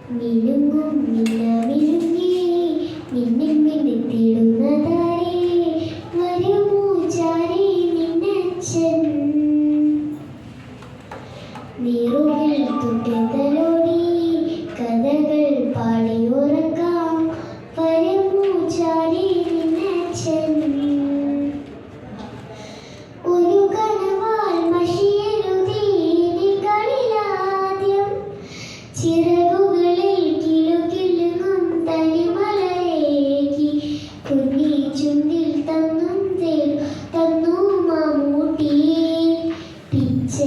മിനുങ്ങും മിന്നമിനുങ്ങി മിന്നിൽ മിന്നിത്തിടുന്നതാരേ വരുമോ ചാരേ നിന്നച്ഛൻ നീറുകിൽ തുട്ടിത്തലോടി കഥകൾ പാടിയുറക്കാം വരുമോ ചാരേ നിന്നച്ഛൻ ഒരു കനവാൽ മഷിയെഴുതി കളിലാദ്യം ചിറകുകളിൽ കിലുകിലുങ്ങും തനിമലരേകി കുഞ്ഞി ചുണ്ടിൽ തന്നു മമ്മൂട്ടി പിച്ച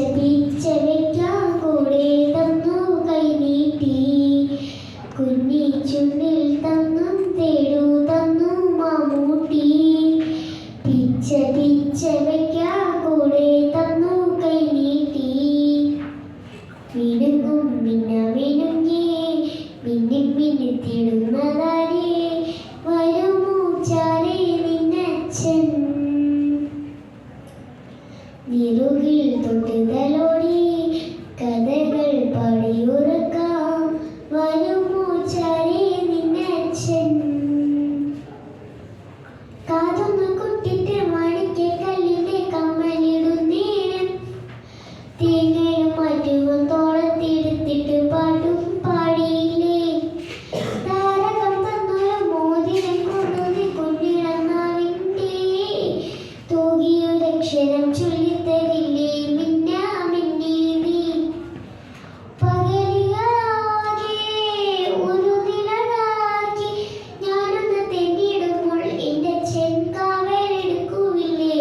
വെക്കാൻ കൂടെ തന്നു കൈനീട്ടി കുഞ്ഞി ചുണ്ടിൽ തന്നു മമ്മൂട്ടി പിച്ച വെക്കാൻ കൂടെ തന്നു കൈനീട്ടി മിനുങ്ങും മിന്നമിനുങ്ങി മിന്നിൽ മിന്നിത്തിടുന്നതാരേ വരുമോ ചാരേ നിന്നച്ഛൻ നിറുകിൽ തൊട്ടുതലോടി കഥകൾ പാടിയുറക്കാം വരുമോ ചാരേ നിന്നച്ഛൻ കാതൊന്ന് കുട്ടിട്ട് മാണിക്യക്കല്ലിന്റെ കമ്മലിടുന്നേരം തേങ്ങയും മറ്റും തോളത്തെടുത്തിട്ട് പാട്ടും പാടിയില്ലേ താരകം തന്നൊരു മോതിരം കൊണ്ടുവന്ന് കുഞ്ഞിടന്നാവിൻ്റെ തൂകിയൊരക്ഷരം ചൊല്ലിത്തരില്ലേ മിന്നി നീ പകലുകളാകെ ഒരു നിഴലാക്കി ഞാനൊന്ന് തെന്നിയിടുമ്പോൾ എൻ്റെ ചെങ്കാവലെടുക്കുവില്ലേ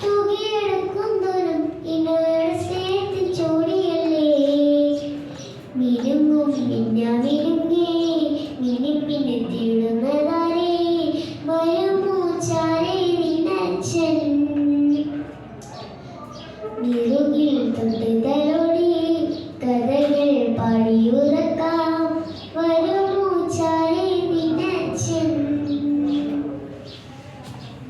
തൂകിയെടുക്കുന്നതും ഇന്നയുടെ സ്നേഹത്തിൽ ചോടിയല്ലേ മിനുങ്ങും മിന്നമിനുങ്ങി മിന്നിൽ മിന്നിത്തിടുന്നതാരേ വരുമോ ചാരേ നിന്നച്ഛൻ നിറുകിൽ തൊട്ടുതലോടി